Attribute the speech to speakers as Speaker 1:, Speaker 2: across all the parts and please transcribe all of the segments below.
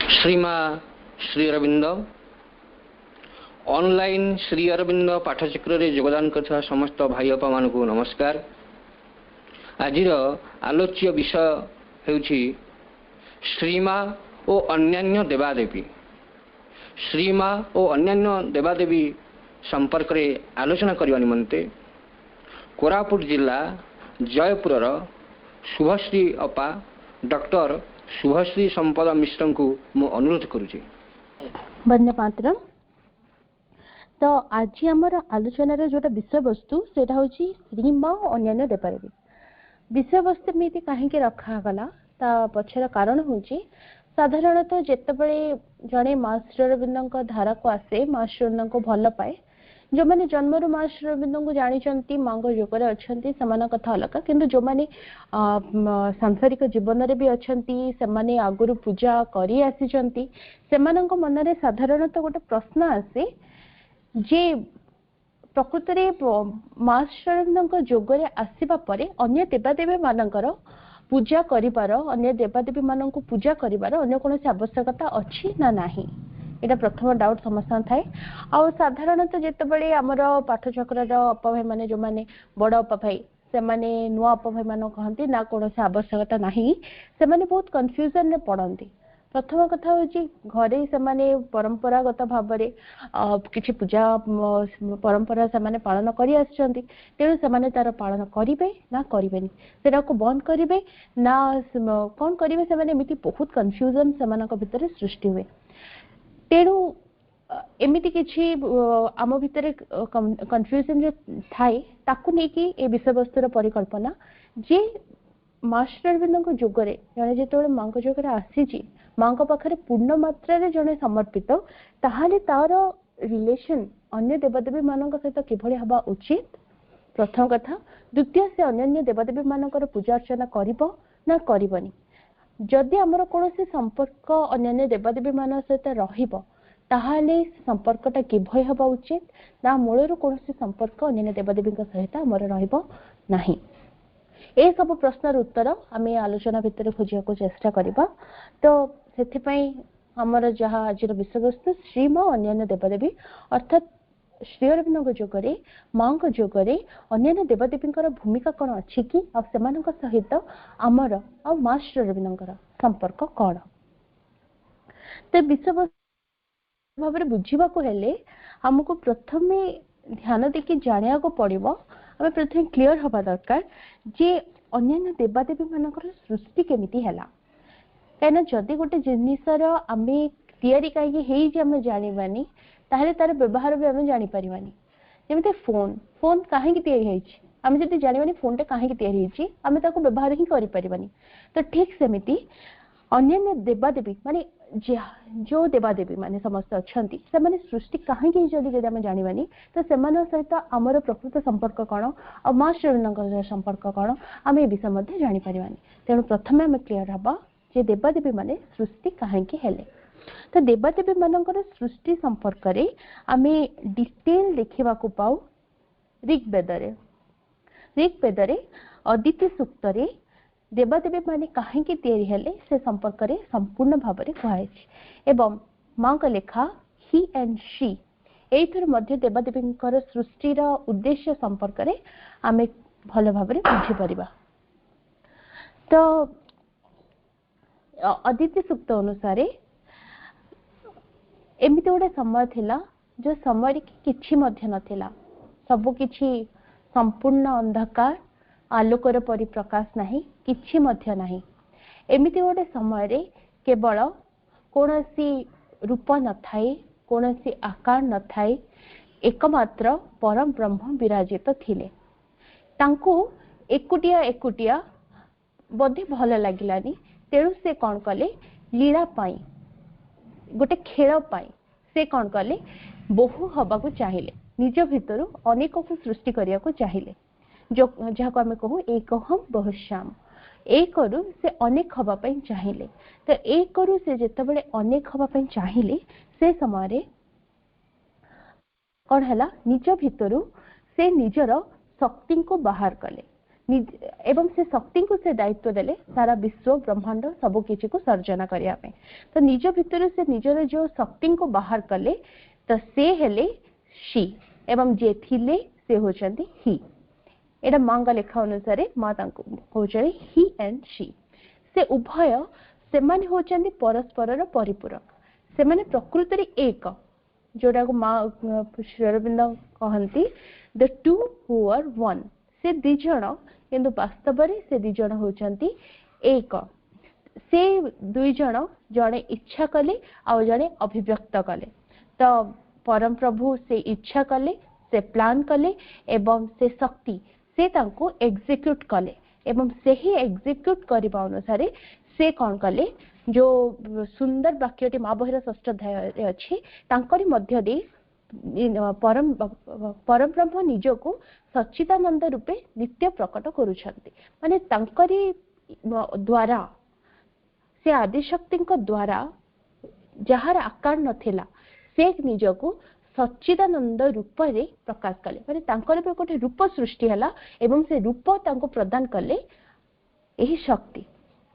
Speaker 1: श्रीमा Shri Arvind online Shri Arvind पाठचक्र रे योगदान कर समस्त भाई बापा मान को नमस्कार। आज आलोच्य विषय हेउछि श्रीमा और अन्यान्य देवादेवी। श्रीमा और अन्यान्य देवादेवी संपर्क रे आलोचना करने निमंते कोरापुट जिला जयपुर शुभश्री अपा डॉक्टर शुभश्री संपदा मिश्र को मु अनुरोध करुछि।
Speaker 2: धन्यवाद। तो आज आमर आलोचनार जोटा विषय वस्तु से श्रीमा और अन्य देवादेवी विषय वस्तु में कहीं रखागला ता पछर कारण हूँ साधारणतः जितेबले जड़े माँ श्री अरविंद धारा को आसे माँ श्री अरविंद को भल पाए जो मैंने जन्मरू माँ श्री अरविंद को जानी माँ योगे अच्छा कथा अलग किंतु जो मैंने सांसारिक जीवन में भी अच्छा से आगुरी पूजा करी आसी से मन में साधारणतः गोटे प्रश्न आसे जे प्रकृत में माँ श्री अरविंद जोगरे आसवा पर अन्य देवादेवी मानकर पूजा करिबार अन्य देवादेवी मान को पूजा करिबार अन्य कौन आवश्यकता अच्छी ना नहीं यहाँ प्रथम डाउट समस्त थाए। आ साधारणतः जितेबाला आमर पाठचक्र अपा भाई मैंने जो मैंने बड़ अपा भाई से नुआ अपा भाई मान कहती ना कौन आवश्यकता नहीं से बहुत कन्फ्यूजन में पड़ती। प्रथम कथा हूँ घरे से परंपरागत भाव में किसी पूजा परंपरा से पालन कर तेणु से तार पालन करेंगे ना करें से बंद करेंगे ना कौन करेंगे से बहुत कन्फ्यूजन से भितर सृष्टि हुए। तेणु एमती किसी आम भितर कन्फ्यूजन थाए ताकू नहीं ए विषय वस्तुर परिकल्पना जे माँ श्री अरविंद जोगरे जड़े जो माँ जोगरे आसी माँ पाखे पूर्ण मात्रा जड़े समर्पित ताहले तार रिलेशन अन्य देवादेवी मान सहित किभली हवा उचित प्रथम कथा। द्वितीय से अन्य देवादेवी मानकर पूजा अर्चना करिबो ना करिबनी जदि आमर कौन संपर्क अन्य देवादेवी मान सहित रहिबो ताहले संपर्कटा किभली हवा उचित ना मूलर कौन संपर्क अन्य देवादेवी सहित आमर रहिबो नाही। ए सब प्रश्नर उत्तर आम आलोचना भितर खोजा चेष्टा करबा। तो से आमर जहाँ आज विषय वस्तु श्रीमा अन्य देवादेवी अर्थात श्री अरविंद जोगरे माँ जोगरे अन्य देवादेवी भूमिका कौन अच्छी कि सहित आमर आ माँ श्री अरविंद संपर्क कौन। तो विषय वस्तु भाव में बुझा हेले आमको प्रथम ध्यान देकी जाना को पड़ो आम प्रथम क्लीयर हवा दरकार जे अन्य देवादेवी मानकर सृष्टि केमिति हैला कहीं जदि गोटे जिनसर आम तैयारी कहीं आम जानी ताहले तार व्यवहार भी आम जापर जमी फोन फोन कहीं आम जब जानी फोन टा कहीं आम व्यवहार ही करें। तो ठीक सेमती अन्य देवादेवी माने जो देवादेवी माने समस्त अच्छा से सृष्टि कहीं जब आम जानी तो से सहित आमर प्रकृत संपर्क कौन और माँ श्री अरविंद संपर्क कौन आम ए विषय जापर। तेणु प्रथम आम क्लीयर हवा जे देवादेवी माने सृष्टि कहीं हेले। तो देवादेवी मानकर सृष्टि संपर्क में आम डिटेल देखा पाऊ ऋग्वेद अदिति सूक्त देवादेवी माने कहीं हेले से संपर्क में संपूर्ण भाव में कहुई एवं माँ का लेखा ही एंड शी एथर मध्य देवादेवी सृष्टिर उद्देश्य संपर्क में आम भल भाव में बुझीपर। तो अदिति सूक्त अनुसार एमती गोटे समय थिला जो समय किछि मध्य नथिला सबकि संपूर्ण अंधकार आलोकर परिप्रकाश नहीं किछि मध्य नहीं एमती गोटे समय रे केवल कौनसी रूप न थाए कौनसी आकार न थाए एकमात्र परम ब्रह्म विराजित थिले तांको एकुटिया एकुटिया बोधे भल लगिलानी तेणु से कौन कले लीला पाई गोटे खेल पाई से कौन कले बहु हवा को चाहिए निज भितर अनेक को सृष्टि करने को चाहिए जो जहाँ को आम कहू एक हम बहुश्याम एक से अनेक हवाई चाहिए। तो एक से जितेबाला अनेक हवाई चाहिए से समय कौन है निज भितर से निजर शक्ति को बाहर कले एवं से शक्ति को से दायित्व देले सारा विश्व ब्रह्मांड सब किसी को सर्जना करिया पे तो निज भितर से निजर जो शक्ति को बाहर कले तो से हेले शी एवं जे थिले से होचंती ही एटा मांगा लेखा अनुसार माँ कहते ही एंड शी से उभय से माने होचंती परस्पर परिपूरक से माने प्रकृति रे एक जोड़ा को माँ श्री अरविंद कहती the two who are one से दी जण किंतु वास्तव में से दी जण होचंती एक से दुई जण जड़े इच्छा कले आ जड़े अभिव्यक्त कले तो परम प्रभु से इच्छा कले से प्लान कले एवं से शक्ति से तांको एग्जीक्यूट कले एवं से ही एग्जीक्यूट करबा अनुसार से कौन कले जो सुंदर वाक्यटी माँ बहिर षष्ठ अध्याय अच्छी तांकरी मध्य दे परम ब्रह्म निज को सच्चिदानंद रूपे नित्य प्रकट करुछंती माने तांकरी द्वारा से आदिशक्ति द्वारा जहार आकार नथिला से निज को सच्चिदानंद रूप रे प्रकाश कले माने तांकर पे गोटे रूप सृष्टि हला एवं से रूप तांको प्रदान कले एही शक्ति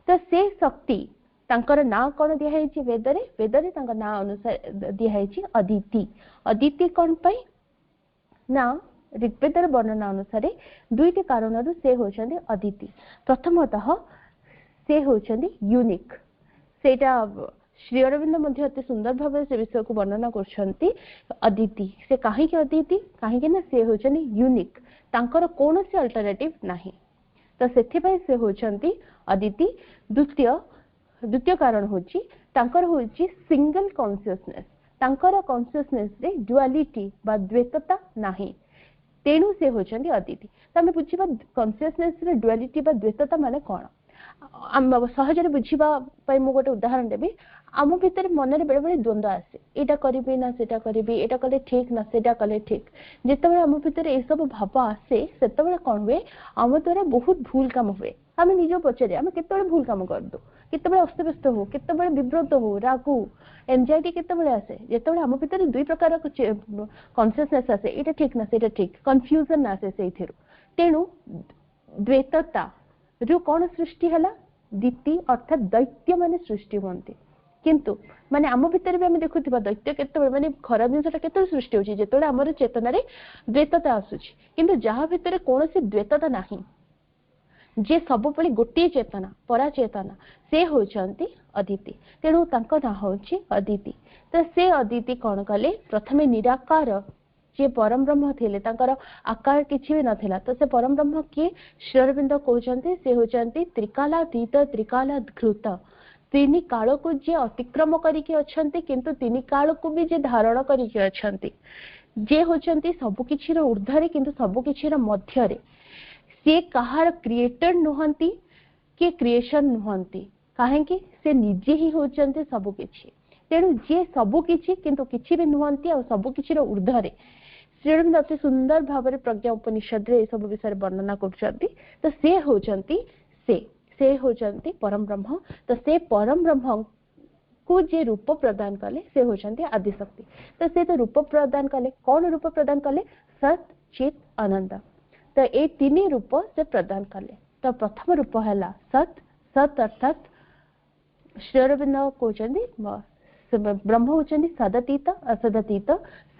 Speaker 2: तो से शक्ति तांकर ना कौन दिया वेदरे वेदरे तांकर ना अनुसार दिया अदिति अदिति कौन पाई ना ऋग्वेदर वर्णना अनुसार दुईटी कारण से होचंदी अदिति प्रथमतः से होचंदी यूनिक सेटा श्री अरविंद मध्य अति सुंदर भाव से विषय को वर्णना करछंती अदिति से काहे के अदिति काहे के ना से होचंदी यूनिक तांकर कौन से अल्टरनेटिव नाही तो सेथिबाई से होचंती अदिति द्वितीय कारण होची तांकर होची सिंगल कॉन्शियसनेस तांकर कॉन्शियसनेस रे ड्युअलिटी बा द्वैतता नाही तेणु से होचंदी अदिति तमे बुझिबा कॉन्शियसनेस रे ड्युअलिटी बा द्वैतता माने कोन हम सहजरे बुझिबा पई मु गोटे उदाहरण देबी आम भितर मन रे बेले बेले द्वंद्व आसे एटा करिबी ना सेटा करिबी एटा कले ठीक ना सेटा कले ठीक जेतेबेले आम भितर ए सब भाव आसे सेतेबेले कोन हुए आम द्वारा बहुत भूल काम हुए आम निज पचरे आम केतेबेले भूल काम कर दो केतेबेले अस्तव्यस्त हो केतेबेले विव्रत हो रागु एंजाइटी केतेबेले आसे जेतेबेले आम भितर दुई प्रकार कॉन्शियसनेस आसे एटा ठीक ना सेटा ठीक कंफ्यूजन आसे सेथिरु तेनु द्वैतता जो कौन सृष्टि हला दिति अर्थात दैत्य माने सृष्टि होंती किंतु माने आम भितर भी आम देखुथिबा दैत्य केते माने खराब जिनसटा केते सृष्टि होची जेतोले हमर चेतना रे द्वैतता आसुची किंतु जहा भितर कोनोसी द्वैतता नाही जे सब पळे गोटे चेतना परा चेतना से होचंती अदिति तेणु तांको ना होची अदिति तो से अदिति कोन कले प्रथमे निराकार जे परम ब्रह्म थिले तांकर आकार किछि भी नथिला तो से परम ब्रह्म के श्री अरविंद कहउचंती से होचंती त्रिकालातीत त्रिकालाधृत तीन काल को जे अतिक्रम करिके अछंती किंतु तीन काल को भी जे धारण करिके अछंती जे होचंती सब किछि रो ऊर्ध्वरे किंतु सब किछि रो मध्यरे से कहार क्रिएटर नुहंती के क्रिएशन नुहंती काहे कि से निजे ही होचंती सब किछि तेणु जे सब किछि किंतु किछि भी नुहंती और सब किछि रो ऊर्ध्वरे श्री अरविंद अति सुंदर भाव में प्रज्ञा उपनिषद रे सब विषय वर्णना करछंती तो से होचंती से होचंती परम ब्रह्म तो से परम ब्रह्म को जे रूप प्रदान कले से होचंती आदि शक्ति तो से तो रूप प्रदान कले कौन रूप प्रदान कले सत चित आनंद तो ए तीन रूप से प्रदान कले तो प्रथम रूप हला सत अर्थात श्री अरविंद कहउचंती ब्रह्म होचंती सदातीत असदातीत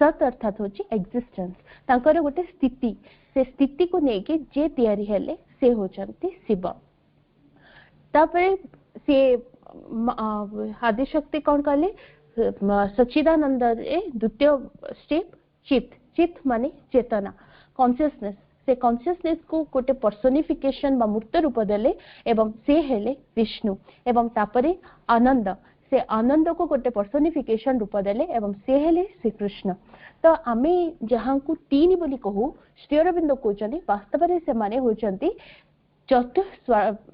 Speaker 2: सत अर्थात होची एक्जिस्टेंस तांकर गोटे स्थिति से स्थिति को नेके जे तयारी हेले से होचंती शिव तापरे से आदिशक्ति कौन कले सच्चिदानंद रे द्वितीय स्टेप चित माने चेतना कॉन्शियसनेस से कॉन्शियसनेस को गोटे पर्सोनिफिकेशन बा मूर्त रूप देले एवं से हेले विष्णु एवं तापरे आनंद से आनंद को गोटे पर्सोनिफिकेशन रूप देले एवं से हेले श्री कृष्ण तो आमे जहां को तीन बोली कहू श्री अरविंद कहउचंती वास्तव में से माने होचंती चतुर्थ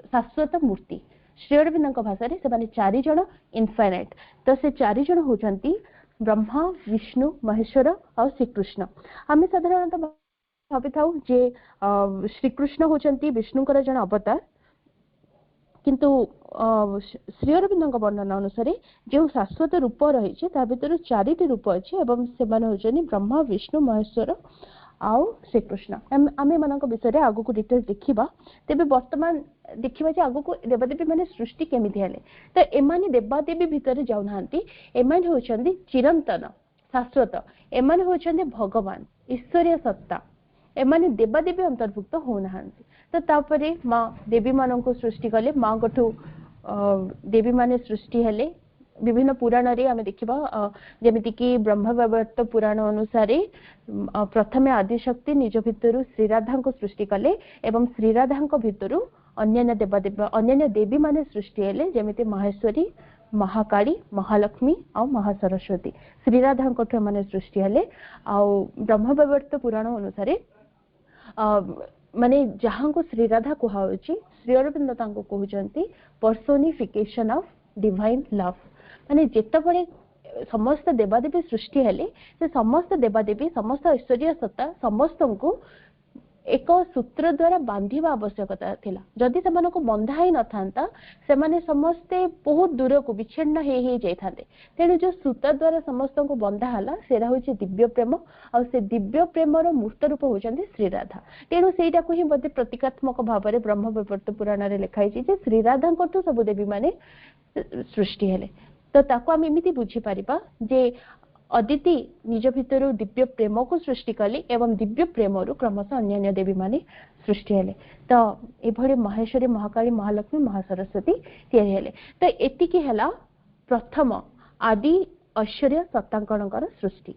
Speaker 2: शाश्वत मूर्ति श्री अरविंद भाषा से माने चारि जण इनफाइनाइट तो से चारि जण होचंती ब्रह्मा विष्णु महेश्वर और श्री कृष्ण आम साधारणतः भावी था जे श्री कृष्ण होचंती विष्णुकर जन अवतार किंतु श्री अरविंद वर्णना अनुसार जो शाश्वत रूप रही भर चारिटी रूप अच्छी एवं से ब्रह्मा विष्णु महेश्वर आउ श्रीकृष्ण आम मान विषय आग को डिटेल्स देखा तेज बर्तमान देखा जे आग को देवादेवी मैंने सृष्टि केमिति हेले तो एमाने देवादेवी भितर जाऊना एमाने होचंदी चिरंतन शाश्वत एमाने होचंदी भगवान ईश्वरीय सत्ता एमाने देवादेवी अंतर्भुक्त होना तो तापरे माँ देवी मान को सृष्टि कले माँ गठू देवी माने सृष्टि हेले विभिन्न पुराण रे आमे देखिबा जेमिति कि ब्रह्मवैवर्त पुराण अनुसार प्रथमे आदिशक्ति निज भितरु श्रीराधा को सृष्टि कले एवं श्रीराधा भितरु अन्य देवादेव अन्य देवी माने सृष्टि हेले जेमिति माहेश्वरी महाकाली महालक्ष्मी और महासरस्वती श्रीराधा को माने सृष्टि हेले आ ब्रह्मवैवर्त पुराण अनुसार माने जहां को श्रीराधा कुहाउची श्री अरविंद तांको कहउचंती पर्सोनिफिकेशन ऑफ डिवाइन लव माने जेतबळे समस्त देवादेवी सृष्टि हेले से समस्त देवादेवी समस्त ऐश्वर्य सत्ता समस्त को एक सूत्र द्वारा बांधिबा आवश्यकता थिला जदि से मानको बंधा ही न थांता से माने समस्ते बहुत दूर को विच्छिन्न हे जाई थांते तेनु जो सूत्र द्वारा समस्त को बंधा हला सेरा होची दिव्य प्रेम और से दिव्य प्रेम रो मूर्त रूप होचंदी श्रीराधा तेनु सेटा को ही बदे प्रतीकात्मक भाव रे ब्रह्मवैवर्त पुराण रे लिखाई जे श्रीराधा को सब देवी माने सृष्टि हेले तो ताको हम एमिति बुझी परिबा जे अदिति निज भितर दिव्य प्रेम को सृष्टि कले एवं दिव्य प्रेम रु क्रमशः अन्य देवी माने सृष्टि हेले तो एभଳି महेश्वरी महाकाली महालक्ष्मी महासरस्वती तैयारी हेले तो एतिकी हला प्रथम आदि ऐश्वर्य सत्तांकणकर सृष्टि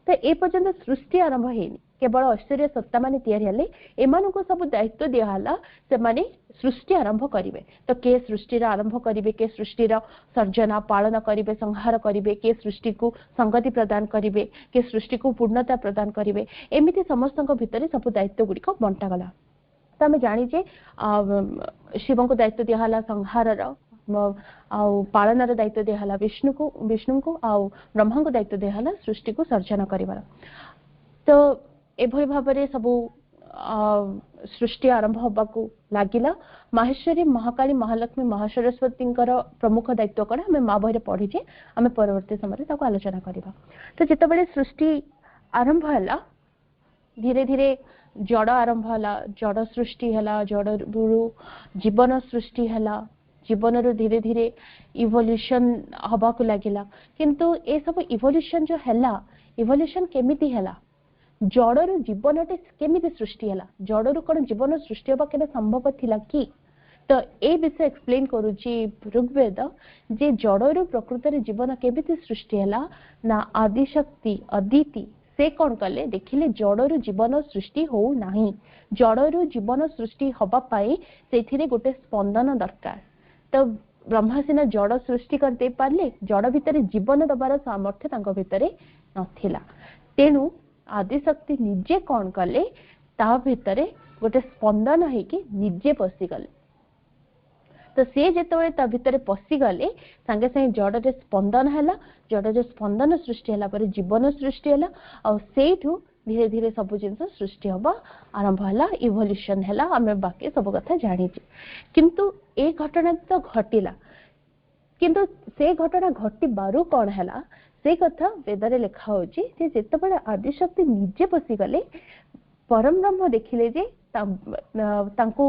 Speaker 2: तो ए पर्यंत सृष्टि आरंभ हेनी केवल ऐश्वर्य सत्ता माने तैयारी हेले एमान को सब दायित्व दिया हला से माने सृष्टि आरंभ करिवे तो के सृष्टि आरंभ करिवे के सृष्टि सर्जना पालन करिवे संहार करिवे के सृष्टि को संगति प्रदान करिवे के सृष्टि को पूर्णता प्रदान करिवे एमिति समस्त भितर सब दायित्व गुडी को बंटा गला तो आम जानी जे शिव को दायित्व दिया हला संहार पालन दायित्व दिया हला विष्णु को आ ब्रह्मा को दायित्व दिया हला सृष्टि को सर्जना करिवार तो एभଳି भाबरे सबु सृष्टि आरंभ होबा को लागिला माहेश्वरी महाकाली महालक्ष्मी महासरस्वती प्रमुख दायित्व करा हमें माँ बही पढ़ी जे हमें परवर्ती समय ताको आलोचना करिबा तो जेतबेले सृष्टि आरंभ हला धीरे धीरे जड़ आरंभ हला जड़ सृष्टि हला जड़ जीवन सृष्टि हला जीवन रो धीरे धीरे इवोल्यूशन हबा को लागिला किंतु ए सब इवोल्यूशन जो हला इवोल्यूशन केमिति हला जड़र जीवनटे केमिति सृष्टि हला जड़र कोन जीवन सृष्टि होबा केने संभव थिला कि तो ए विषय एक्सप्लेन करूची ऋग्वेद जे जड़र प्रकृत रे जीवन केमिति सृष्टि हला ना आदिशक्ति अदिति से कोन कले देखिले जड़र जीवन सृष्टि हो नाही जड़र जीवन सृष्टि होबा पाई सेथिरे गोटे स्पंदन दरकार तो ब्रह्मा सिना जड़ सृष्टि करते पारले जड़ भितर जीवन दबार सामर्थ्य तांको भितरे नथिला तेनु आदिशक्ति निजे कौन कले ता भितरे गोटे स्पंदन है कि निजे पशि गले तो से जेतबे ता भितरे पशि गले संगे संगे जड़रे स्पंदन हैला जड़रे स्पंदन सृष्टि हैला पर जीवन सृष्टि हैला और सेठू धीरे धीरे सब जिनस सृष्टि हबा आरंभ हैला इवोल्यूशन हैला हमें बाकी सब कथा जानी छी किंतु ए घटना तो घटिला किंतु से घटना घटी बारू कौन हैला से कथा वेदरे लिखा होची जे जेतबेले आदिशक्ति निजे पशि गले परम ब्रह्म देखिले जे तांको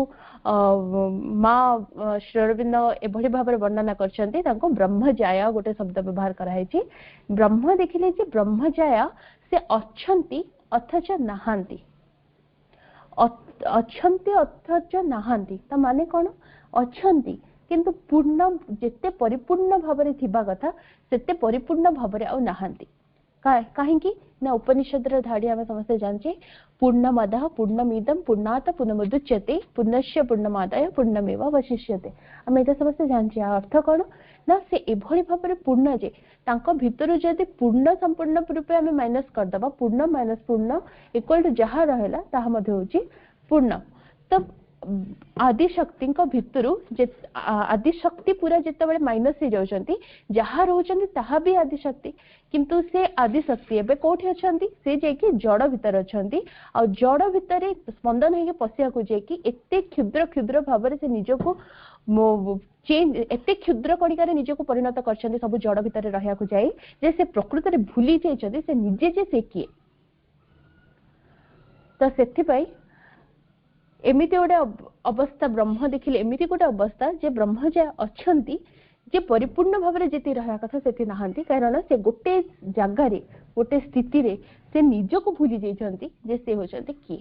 Speaker 2: माँ श्री अरविंद एभली भाव वर्णना करछन्ती तांको ब्रह्मजाया गोटे शब्द व्यवहार कराई ब्रह्म देखिले जे ब्रह्मजाया से अच्छन्ती अथच नाहांती अच्छन्ती अथच नाहांती ता माने कोन अच्छन्ती किंतु पूर्ण जेते परिपूर्ण भावरे थिबा कथा सेते परिपूर्ण भावरे आ नाहांती काहेकि ना उपनिषद रे धाडी हम समस्त जानचे पूर्णमदः पूर्णमिदं पूर्णात् पूर्णमुदच्यते पूर्णस्य पूर्णमादाय पूर्णमेव अवशिष्यते हम एता समस्त जानचे अर्थ कोन ना से एभली भावरे पूर्ण जे तांको भितरु जदि पूर्ण संपूर्ण रूपे हम माइनस कर दबा पूर्ण माइनस पूर्ण इक्वल टू जहा रहेला ताहा मध्ये होची पूर्ण तो आदिशक्ति भितरु आदिशक्ति पूरा जिते माइनस हो जाउछंती जहा रहउछंती ताहा भी आदिशक्ति किंतु से आदिशक्ति एबे कोठी अछंती से जेकी जड़ भीतर अछंती आ जड़ भीतर स्पंदन हेके पसिया को जेकी एते क्षुद्र क्षुद्र भाबरे से निजको चेंज एते क्षुद्र कणिका रे निजको परिणत करछंती सब जड़ भीतर रहिया को जाई जे से प्रकृति रे भूली जाइछंती से निजे जे से किए तो से एमिति गोटे अवस्था ब्रह्म देखिले एमिति गोटे अवस्था जे ब्रह्म जे अछंती जे परिपूर्ण भाव में जेती रहा कथा सेती नहांती कारण से गोटे जगार गोटे स्थिति रे से निजको भूली जाइछंती जे से होचंती किए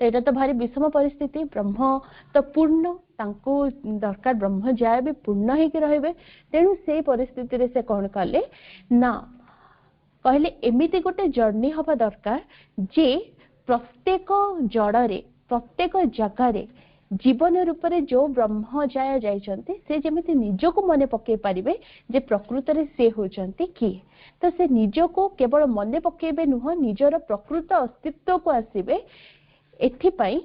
Speaker 2: तो यहाँ तो भारी विषम परिस्थिति ब्रह्म तो पूर्ण तांको दरकार ब्रह्म जाय भी पूर्ण होकर रहे तेणु से परिस्थिति रे से कौन कले ना कहले एमिति गोटे जर्नी हवा दरकार जे प्रत्येक जड़े प्रत्येक जगार जीवन रूप से जो ब्रह्म जाय जाइछंती से जेमिति निजको मने पके पारिबे जे प्रकृत रे से होचंती किए तो से निजको केवल मने पकेबे नुह निजर प्रकृत अस्तित्व को आसीबे एथिपाई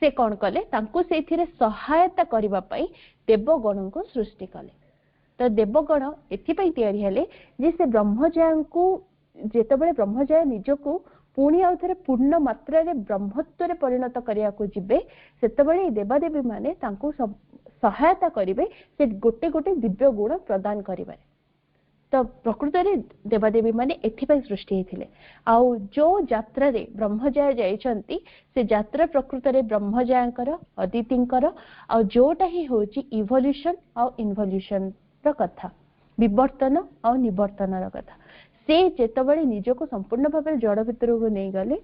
Speaker 2: से कौन कले तांको सेथिरे सहायता करिबा पई देवगण को सृष्टि कले तो देवगण एथिपाई तैयारी हेले जे से ब्रह्मजय को जेतबेले ब्रह्मजय निजको पुणी आउ थे पूर्ण मात्रा रे ब्रह्मत्व रे परिणत करिया को जिबे सेतबेले देवादेवी माने तांको सहायता करिवे से गोटे गोटे दिव्य गुण प्रदान करिबारे तो प्रकृत रे देवादेवी माने एथिपाई सृष्टि हेथिले आउ जो यात्रा रे ब्रह्मजय जाइछंती से यात्रा प्रकृत रे ब्रह्मजयंकर अदितिंकर आउ जोटा ही होची इवोल्यूशन आउ इन्वोल्यूशन र कथा विवर्तन आउ निवर्तन र कथा से जेतबेले निजको संपूर्ण भाव जड़ भितर को नहीं गले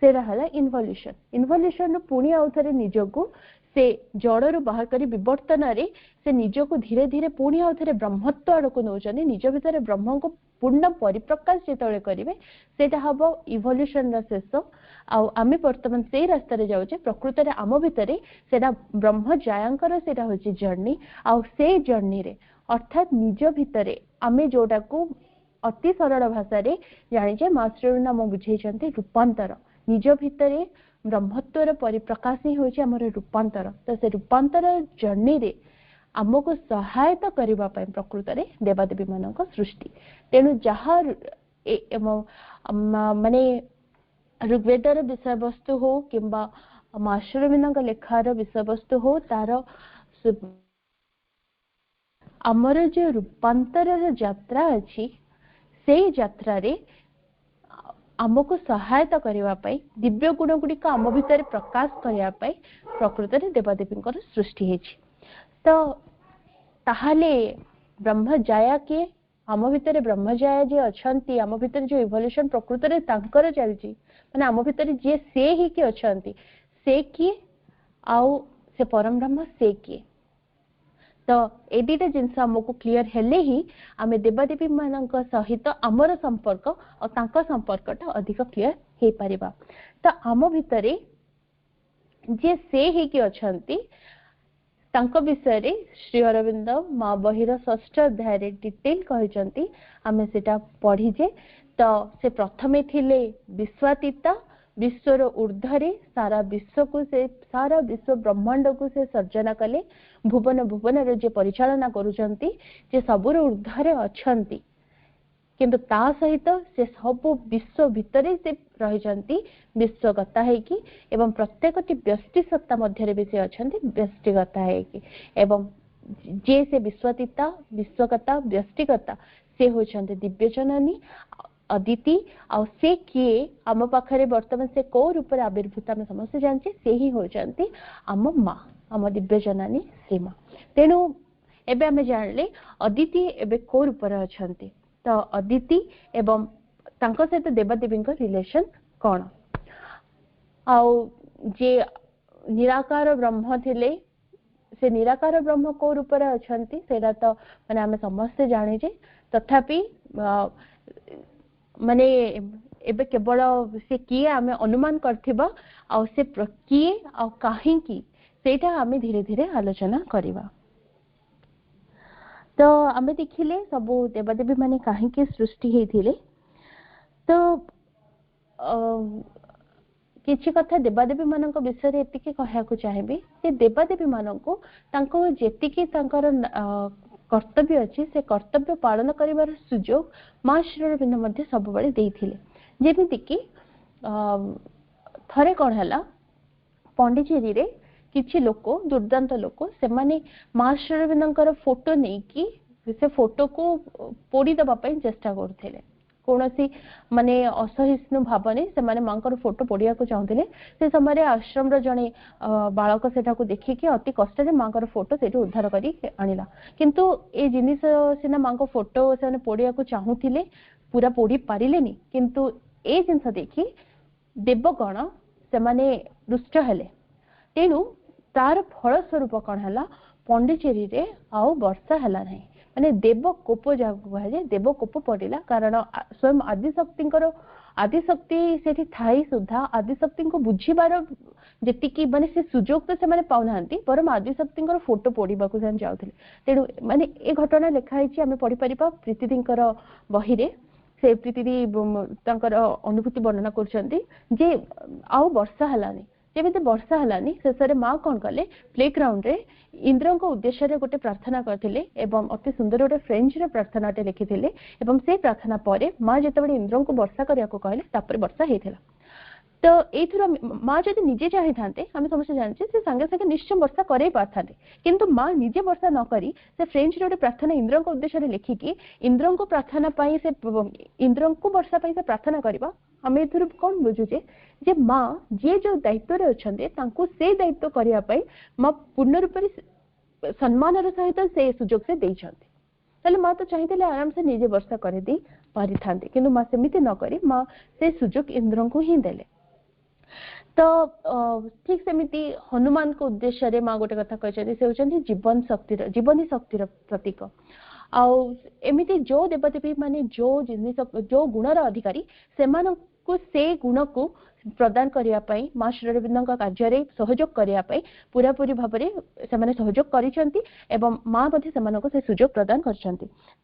Speaker 2: से रहा इन्वोल्यूशन इन्वोल्यूशन पुणी आउ थे निजको से जड़रू बाहर करी विवर्तन रे से निजको धीरे धीरे पुणी आउ थे ब्रह्मत्व आड़ को नौचने निज भितर ब्रह्म को पूर्ण परिप्रकाश जेतबेले करिवे सेटा हबो इवोल्यूशन रा शेष आमे वर्तमान से रास्ता रे जाउचे प्रकृत रे आम भितर सेटा ब्रह्म जायांकर सेटा होची जर्नी आउ से जर्नी रे अर्थात निज भितर आमे जोटा को अति सरल भाषा रे जानिजे मास्टर नाम बुझेइछंती रूपांतर निज भितर ब्रह्मत्वर परिप्रकाश ही होची हमर रूपांतर तो से रूपांतर जर्नी रे आमको सहायता करबा पय प्रकृत रे देवादेवी मानक सृष्टि तेनु जहा माने ऋग्वेदर विषय वस्तु हो किंबा मास्टर लेखार विषय वस्तु हो तार आमर जो रूपांतर यात्रा अच्छी से यात्रा रे आमको सहायता करबा पई दिव्य गुण गुडी आम भितर प्रकाश करबा पई प्रकृत रे देवादेवी सृष्टि हेछि तो ताहाले ब्रह्मजाया के आम भितर ब्रह्मजाया जे अछंती आम भितर जो इवोल्यूशन प्रकृत रे तांकर चलछि माने आम भितर जे से ही के अछंती से की आउ से परम ब्रह्म से की तो ए दुटा जिनस आमको क्लियर हेले ही आमे देवादेवी मानक सहित आमर संपर्क और तांका संपर्कटा अधिक क्लियर हे परिबा तो आम भितरे जे से ही कि अछंती तांको विषय रे श्री अरविंद माँ बहिर 6ठ अध्याय रे डिटेल कहिसंती आमे सेटा पढ़ी जे तो से प्रथमे थिले विश्वातीता विश्वर ऊर्ध्वरे सारा विश्व को से सारा विश्व ब्रह्मांड को से सर्जना कले भुवन भुवन रे जे परिचालना करूचंती जे सबुर ऊर्ध्वरे अछंती किंतु ता सहित से सब विश्व भितरे से रहिचंती विश्वगता है कि एवं प्रत्येकटी व्यष्टि सत्ता मध्य भी से अछंती व्यष्टिगता है कि एवं जे से विश्वतीता विश्वगता व्यष्टिगता से होचंती दिव्य जननी अदिति आ से किए आम पाखरे वर्तमान से को रूप में आविर्भूत आम समस्त जानचे से ही होचंती आम माँ आम दिव्य जनानी श्री माँ तेणु एबे आमे जानले अदिति एबे को रूप रे अछंती तो अदिति एवं तांको सहित देवादेवी रिलेशन कौन आउ जे निराकार ब्रह्म थिले से निराकार ब्रह्म को रूप रे अछंती सेटा तो माने आमे समस्त जानिजे तथापि माने एबे केवल से किए आमे अनुमान करथिबा आ से किए आ काहे की सेटा आमे धीरे धीरे आलोचना करिबा तो आमे देखिले सब देवादेवी माने काहे की सृष्टि हेथिले तो किछि कथा देवादेवी मानक विषय रे एतिके कहया को चाहेबी जे देवादेवी मानक तांको जेतिके तांकर कर्तव्य अच्छी से कर्तव्य पालन करिवार सुजोग माँ श्री अरविंद मध्य सब बड़े देइथिले जेमिति कि थरे कोन हला पंडिचेरी रे किछि लोक दुर्दांत लोक से माने माँ श्री अरविंदकर फोटो नहीं कि से फोटो को पोड़ी दबा पई चेष्टा करथिले कौनसी माने असहिष्णु भावने से माने मांकर फोटो पढ़िया को चाहूले से समय आश्रम रो जने बालक सेटा को देखिकी अति कष्ट रे मांकर फोटो सेठी उद्धार करी आनिला किंतु ए जिनिस सिना मांको फोटो से पढ़िया को चाहूले पूरा पढ़ी पारिलेनी किंतु ए जिनस देखी देवगण से माने रुष्ट हेले तेणु तार फल स्वरूप कौन है पंडिचेरी रे आउ वर्षा है ना माने देव कोप जाए देव कोप पड़ा कारण स्वयं आदिशक्ति से थाई सुधा आदिशक्ति को बुझीबार जी माने से सुजोग तो से पाऊना बरम आदिशक्ति फोटो पढ़ा जाते तेणु माने ए घटना लिखाई आम पढ़ी पार प्रीतिदी बही रे से प्रीतिदी अनुभूति वर्णना कर आउ वर्षा है जब वर्षा है शेष माँ कौन कले प्ले ग्राउंड रे इंद्र को उद्देश्य गोटे प्रार्थना करते अति सुंदर गोटे फ्रेंच रे प्रार्थना लिखिते से प्रार्थना पर माँ जिते इंद्र को वर्षा करने को कहले वर्षा होता तो ये माँ जब निजे चाहे था आम समस्त जानते से सांगे सांगे निश्चय वर्षा करे पारता किंतु माँ निजे वर्षा न करी से फ्रेंच रे प्रार्थना इंद्र को उद्देश्य लिखिकी इंद्र को प्रार्थना पाई से इंद्र को वर्षा पाई से प्रार्थना करवा आम ए कौन बुझुचे जे माँ जी जो दायित्व अच्छा से दायित्व करने माँ पूर्ण रूप से सम्मान सहित से सुजोग से देते माँ तो चाहिए आराम से निजे वर्षा कर दे पारि था कि माँ सेमती न करी माँ से सुजोग इंद्र को ही देले तो ठीक सेमिति हनुमान को उद्देश्य रे माँ गोटे कथा कहते से होचंती जीवनी शक्तिर प्रतीक एमिति जो देवदेवी माने जो जिनिस जो गुणर अधिकारी से गुण को प्रदान करने माँ श्री अरविंद कार्य सहयोग करने पूरा पूरी भाव में सहयोग कर माँ से सुजोग प्रदान कर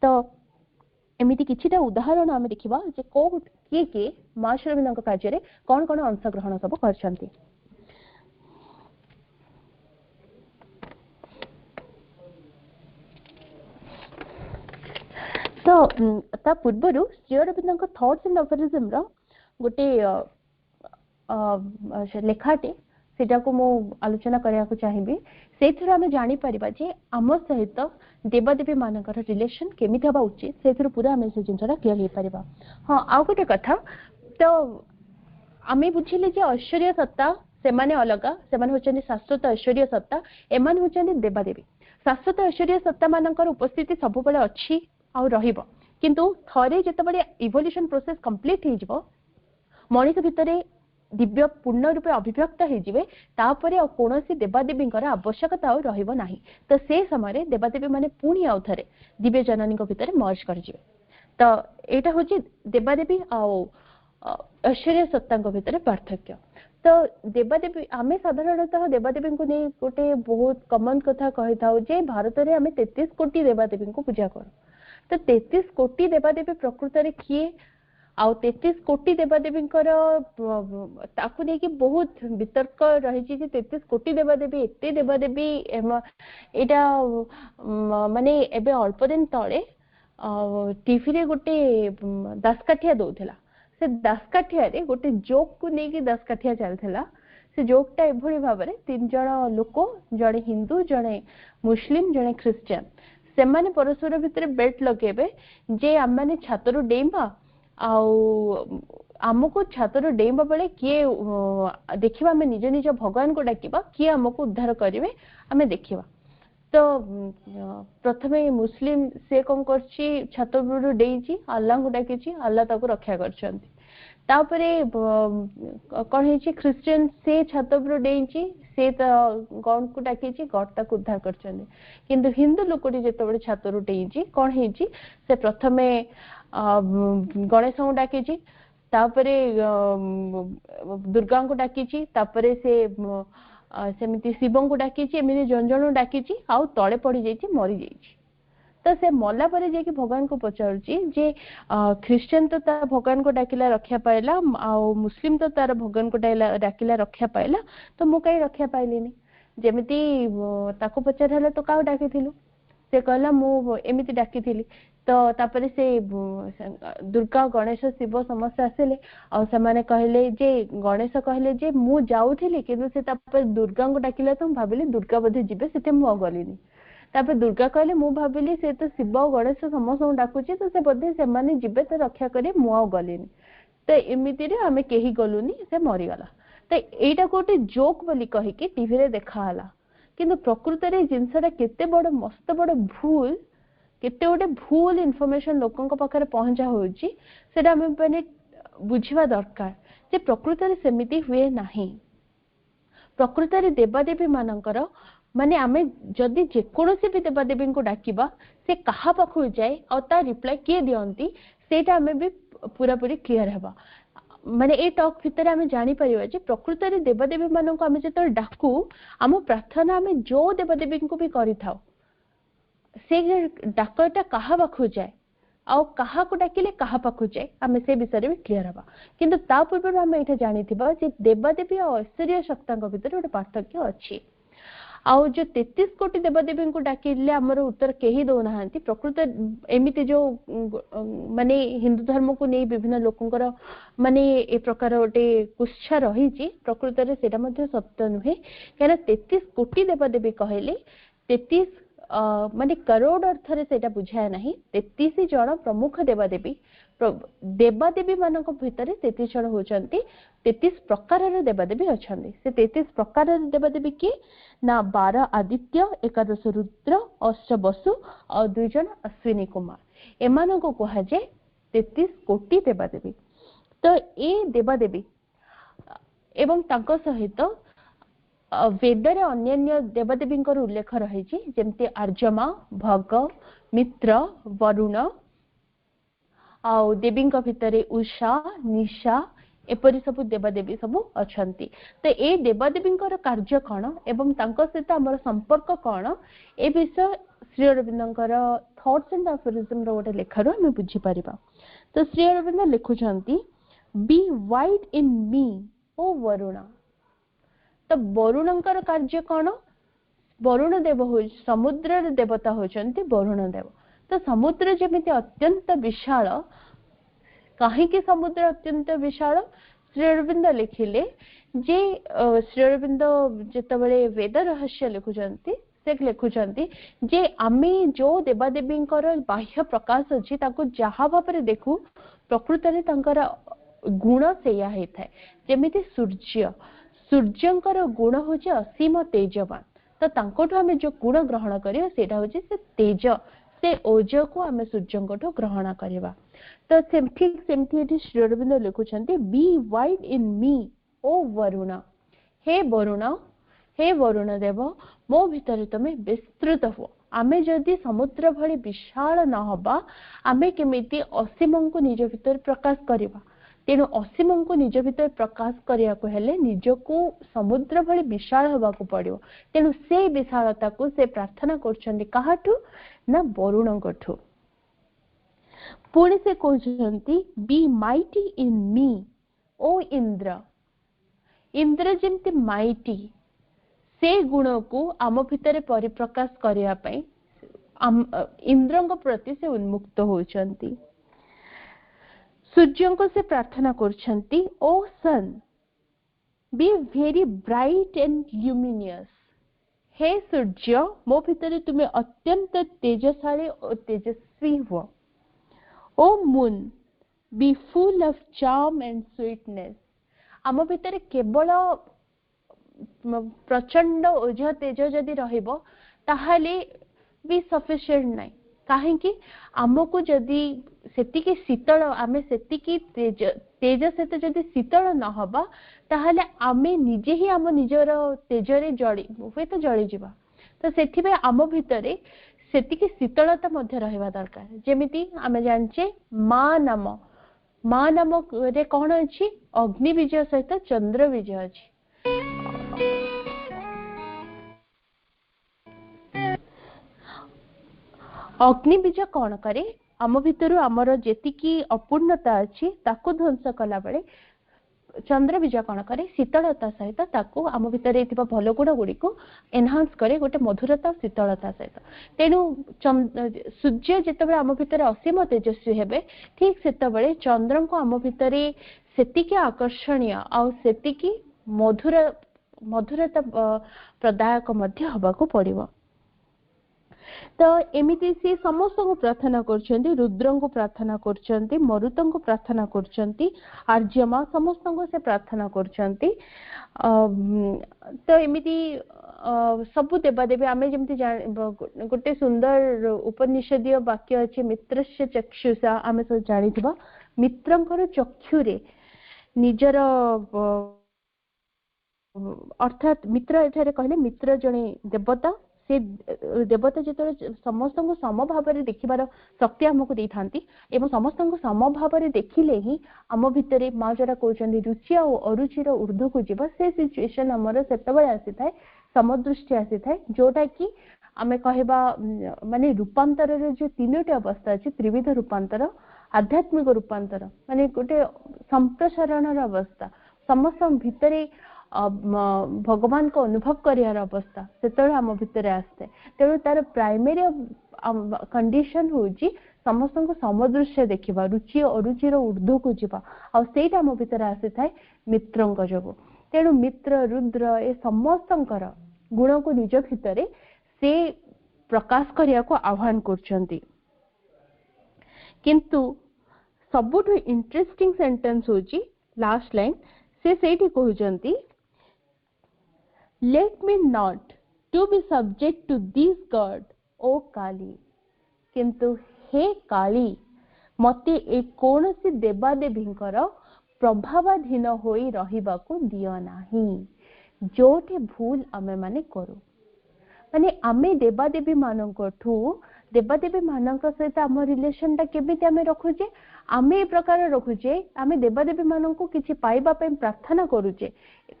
Speaker 2: तो एमिति किछिटा उदाहरण आम देखा किए किए माँ श्री अरविंद कार्य कौन कौन अंशग्रहण सब कर तो ता पूर्वर श्री अरविंद थॉट्स एंड अफरिज्म गोटे लेखाटे सेटा को मु आलोचना करने को चाहिए से आम जापर जे आम सहित देवदेवी मानकर रिलेशन केमिति हवा उचित से पूरा आम से जिनसा क्लीयर हो पार। हाँ आउ गोटे कथा तो आम बुझिले जे ऐश्वर्य सत्ता से माने अलग से होचंदी शाश्वत ऐश्वर्य सत्ता एमान होचंदी देवदेवी शाश्वत ऐश्वर्य सत्ता मानकर उपस्थिति सब बेले अच्छी आउ रहिबो किंतु थरे जेतेबेले इवोल्यूशन प्रोसेस कंप्लीट हो जिवो मनिष भितर दिव्य पूर्ण रूपे अभिव्यक्त हो कौन देवादेवी आवश्यकता रहिबो नाही तो से समय देवादेवी माने पुणी आउ थे दिव्य जननी भितर मर्ज कर तो यहाँ हूँ देवादेवी ऐश्वर्य सत्ता भितर पार्थक्य तो देवादेवी आम साधारणतः देवादेवी को नहीं गोटे बहुत कमन कथा कही था जे भारत में आम 33 कोटी देवादेवी को पूजा कर तो 33 कोटी देवादेवी प्रकृत में किए आउ 33 कोटी देवादेवी बहुत वितर्क रही 33 कोटी देवादेवी एते देवादेवी यहाँ माने एबे अल्प दिन तले टीवी रे गोटे दासकाठिया दौला से दासकाठिया रे गोटे जोक को लेकिन दासकाठिया चलता से जोकटा एभली भाव में 3 जण लोक जड़े हिंदू जड़े मुस्लिम जड़े ख्रिस्टियन से माने परस्पर भितर बेट लगेबे जे आम मैंने छातर डेइबा आमको छातर डेइबा बेले किए देखिबा आम निज निज भगवान को डाकिबा किए आमको उद्धार करेंगे आम देखिबा तो प्रथमे मुस्लिम से कौन करछि छात उपरू डेइछि अल्लाह को डाकिछि अल्लाह ताको रक्षा करछन्ति तापरे कौन है ख्रिस्टियन से छात उपरू डेइछि से गॉड को डाकिछि गॉड ताको उद्धार करछन्ति किंतु हिंदू लोकटी जेतबेले छातरू डेइछि कौन हेछि से प्रथमे गणेश को डाकिछि तापरे दुर्गा को डाकिछि तापरे से सेमिति शिव को डाकिछि एमिति जन जन डाकिछि आउ तळे पड़ी जाइछि मरी जाइछि तो से मला परे जे कि भगवान को पचारुछि जे ख्रिस्टियन तो तार भगवान को डाकिला रक्षा पाइला आउ मुस्लिम तो तार भगवान को डाकिला रक्षा पाइला तो मु कई रक्षा पाइलिनी जेमिति ताको पचारला तो का डाकिथिलु से कहला मु एमिति डाकिथिली तो तापरे से दुर्गा गणेश शिव समस्त आसिले आ से कहले जे गणेश कहले जे मु जाउथिली किंतु से तापर दुर्गा को डाकिला तो भाबिले दुर्गा बधे जिबे सेते मु गलिनी तापर दुर्गा कहले मु भाबिली से तो शिव और गणेश समस्त डाकुची तो से बोधे से माने जिबे तो रक्षा करे मु आ गलिनी तो एमिति रे आमे केही गलुनी से मरीगला तो एटा गोटे जोक बोली कहि कि टीवी रे देखाला किंतु प्रकृत रे जिनसटा केते बड़ मस्त बड़ भूल केते गोटे भूल इनफॉरमेशन लोकन को पाखरे पहुंचा होउची सेटा आमे माने बुझिबा दरकार जे प्रकृत रे सेमिति हुए नाही प्रकृत रे देवादेवी मानकर माने आमे जदि जे कोनोसी भी देवादेवी को डाकिबा से कहा पाखु जाए और ता रिप्लाई किए दियंती सेटा आमे भी पूरा पूरी क्लियर हेबा माने ए टॉक भितर आमे जानि परिबा जे प्रकृत रे देवादेवी मानन को आमे जतो डाकू आम प्रार्थना आमे जो देवादेवी को भी करि थाओ से डाकटा कहा पाखु जाए आ कहा को डाकिले कहा पाखु जाए आमे से विषय भी क्लियर हबा किंतु ता पूर्व आमे एटा जानिथिबा जे देवादेवी और ऐश्वर्य शक्तांक भितर गोटे पार्थक्य अछि आउ जो 33 कोटी देवादेवी को डाकिले हमर उत्तर केही दो नाहंती प्रकृत एमिति जो माने हिंदू धर्म को नै विभिन्न लोकंकर माने ए प्रकार गोटे कुच्छा रही छी प्रकृत रे सेटा मध्ये सत्य नुहे कारण 33 कोटी देवादेवी कहले 33 माने करोड़ अर्थ रे सेटा बुझाय नाही 33 जण प्रमुख देवादेवी देवादेवी मानक भितर 33 जण होचंती 33 प्रकार रे देवादेवी अछंती से 33 प्रकार रे देवादेवी के ना 12 आदित्य 11 रुद्र 8 वसु और 2 जण अश्विनी कुमार एमान को कहा जाए 33 कोटी देवादेवी तो ए देवादेवी एवं तांको सहित वेद रे अन्य देवादेवी उल्लेख रही जेमती आर्यमा भग मित्र वरुण आउ देवी भितर उषा निशा एपरी सब देवादेवी सब अछंती तो ए देवादेवी कार्य कौन एवं तांको सहित हमर संपर्क कौन ए विषय श्री अरविंदर थॉट्स एंड अफोरिज्म रो गोटे लेखार आम बुझी पारिबा तो श्री अरविंद लिखुचंती be wide in me O Varuna तो वरुणकर कार्य कौन वरुण देव हो समुद्र देवता होचंती वरुण देव तो समुद्र जेमिति अत्यंत विशाल कहीं समुद्र अत्यंत विशाल श्री अरविंद लिखिले जे श्री अरविंद जेतबेले वेद रहस्य लिखुचंती से लिखुचंती जे आमे जो देवादेवी बाह्य प्रकाश अछि ताको जहा भाबरे देखु प्रकृत रे तांकर गुण सेया हेथाय जेमिति सूर्य सूर्यंकर गुण होचे असीम तेजवान तो तांकोठु आमे जो गुण ग्रहण करियो सेटा होचे से तेज से ओज को आमे सूर्यंकोठु ग्रहण करिवा तो ठीक सेमथि एठी श्री अरविंद लिखुचंती be wide in me O Varun हे वरुण देव मो भितर तमे विस्तृत हो आमे जदि समुद्र भली विशाल न हबा आमे केमिति असीम को निज भितर प्रकाश करिवा तेणु असीम को निज भितर प्रकाश करिया को हेले निज को समुद्र भली विशाल हवा को पड़ियो तेणु से विशालता को से प्रार्थना करछन्ती काहाठु ना वरुण कठु पुणी से कहते बी माइटी इन मी ओ इंद्र इंद्र जेमती माइटी से गुण को आम भितर परिप्रकाश करिया पई इंद्र प्रति से उन्मुक्त होचंती सूर्य को से प्रार्थना करछंती O sun be very bright and luminous हे सूर्य मो भितर तुम्हें अत्यंत तेजशाली और तेजस्वी हो O moon be full of charm and sweetness आम भितर केवल प्रचंड ओझ तेज जदि रहिबो ताहाले भी सफिशिएंट नाही काहेकि आमको जदि सेतिकी शीतल आमे सेतिकी तेज सहित जदि शीतल न हबा ताहाले आमे निजे ही आम निजर तेजरे जड़ी हुए तो जड़ी जीवा तो सेथिबे आम भितरे सेतिकी शीतलता मध्य रहिबा दरकार जेमिति आमे जानचे मां नाम रे कोन अछि अग्नि विजय सहित चंद्र विजय अछि अग्नि बीज कौन करे आम भितर आमर जेतिकी अपूर्णता अच्छी ताकू ध्वंस कला बेले चंद्र बीज कौन करे शीतलता सहित ताकू आम भितर भल गुण गुड़ी को एनहांस करे गोटे मधुरता शीतलता सहित तेणु सूर्य जितेबाला आम भितर असीम तेजस्वी हेबे ठीक सेतबेले चंद्र को आम भितर सेतिकी आकर्षणीय आ सेतिकी मधुरता प्रदायक मध्य हबाकू पड़िबो तो एमिति से समस्त को प्रार्थना करछन्ती, रुद्र को प्रार्थना करछन्ती, मरुत को प्रार्थना करछन्ती, आर्यमा समस्त को से प्रार्थना करछन्ती। तो एमिति सबु देवादेवी आमे जेमति गोटे सुंदर उपनिषदीय वाक्य अछि, मित्रस्य चक्षुषा, आमे सब जानिथिबा मित्रंकर चक्षुरे निजर अर्थात मित्र एठारे कहले मित्र जणे देवता, से देवता जेतरे समस्त को समभाव रे देखिबार शक्ति हमको देई थांती एवं समस्त को समभाव रे देखिले ही आम भितरे मा जरा कहउछन्ती रुचि और अरुचिर ऊर्ध्व को जीवा, से सिचुएशन हमर सेतबे आसी थाए, समदृष्टि आसी थाए, जोटा कि आमे कहबा माने रूपांतर रे जो तीनोटी अवस्था अछि, त्रिविध रूपांतर, आध्यात्मिक रूपांतर माने गोटे संप्रसारणर अवस्था, समस्त भितरे भगवान को अनुभव करियार अवस्था सेतळे आम भितरे आस्ते। तेणु तार प्राइमरी कंडीशन होची समस्त को समदृश्य देखिबा, रुचि अरुचिर ऊर्ध्व को जीवा, आ सेटा आम भितरे आसी थाए मित्रंक जोगु। तेणु मित्र रुद्र ए समस्तंकर गुण को निज भितरे से प्रकाश करिया को आह्वान करछन्ती। किंतु सबुठु इंटरेस्टिंग सेंटेंस होची लास्ट लाइन, से सेठी कहउछन्ती let me not to be subject to this god o kali, किंतु हे काली मते ए कोनसी देवादेवींकर प्रभावाधीन होई रहिबाकू दियो नाही, जोठे भूल आमे माने करू। माने आमे देवादेवी मानकठू देवादेवी मानक सहित आम रिलेशन टा केमिति आमे रखुचे, आमे ए प्रकार रखुचे, आमे देवादेवी मानकू किछि पाइबा पय प्रार्थना करूचे,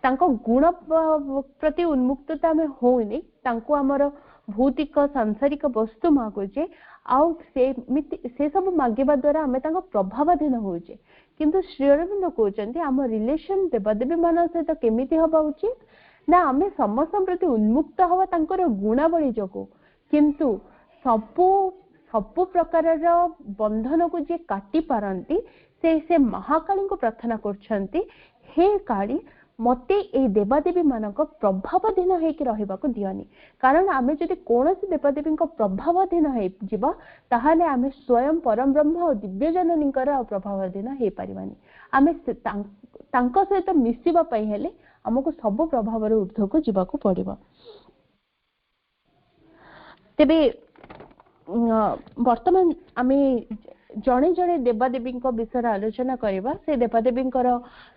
Speaker 2: तांको गुण प्रति उन्मुक्तता आमे होइनी, तांको हमर भौतिक सांसारिक वस्तु मागुचे, आउ से सब मागिबा द्वारा आमे तांको प्रभावाधीन होउचे। किंतु श्री अरविंद कहउचंती आम रिलेशन देवादेवी मान सहित केमिति हबा उचित ना, आमे समस्त प्रति उन्मुक्त हवा तांकर गुणावली जोगु, किंतु सबु प्रकार बंधन को जे काटी पारंती से महाकाली को प्रार्थना करछंती, हे काली मते ए देवादेवी मानक प्रभावाधीन होइके रहिबाको दियोनी, कारण आमे जदि कोनोसी देवादेवी को प्रभावाधीन होई जिबा ताहाले आमे स्वयं परम ब्रह्म और दिव्य जननीकर प्रभावाधीन होई परिबानी। आमे तांको सहित मिसिबा पई हेले हमको सब प्रभाव रे ऊर्ध्व को जिबाको पड़िबा। तेबे वर्तमान आमे जणे जणे देवादेवी विषय आलोचना करबा, से देवादेवी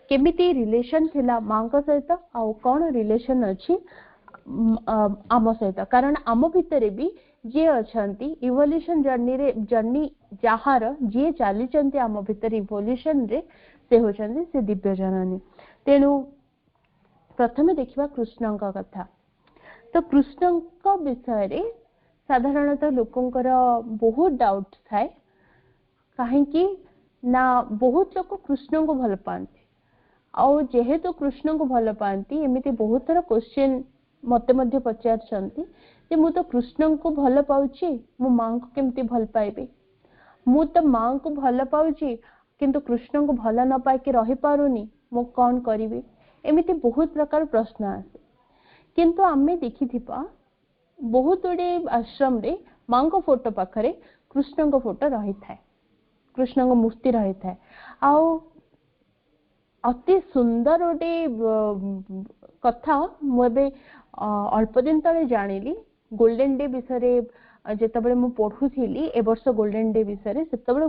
Speaker 2: केमिति रिलेशन थिला मां को सहित आ कोन रिलेशन अछि आम सहित, कारण आम भितरे भी जे अछंती इवोल्यूशन जर्नी जहार जे चली चंती आम भितर इवोल्यूशन रे से होचंती से दिव्य जननी। तेणु प्रथमे देखिबा कृष्ण का कथा। तो कृष्ण का विषय रे साधारणतः लोकंकर बहुत डाउट थाए, कहीं ना बहुत लोग कृष्ण को भल पाती, आउ जेहेतु कृष्ण को भल पाती एमती बहुत थर क्वेश्चन मते मध्य पचारछंती जे मु तो कृष्ण को भल पाउची, मो मां को केमती भल पाइबे, मु तो मां को भल पाउची किंतु कृष्ण को भल न पाई के रही पारुनी, मो कौन करिवे, एमती बहुत प्रकार प्रश्न आसे। किंतु आमे देखिथिबा बहुत गुड़े आश्रम रे मां को फोटो पाखरे कृष्ण को फोटो रही थाए, कृष्ण को मूर्ति रही थाए, आउ अति सुंदर गोटे कथा मुझे अल्प दिन तले जानिली गोल्डन डे विषय जेतबे मु पढुथिली ए वर्ष गोल्डन डे विषय सेतबे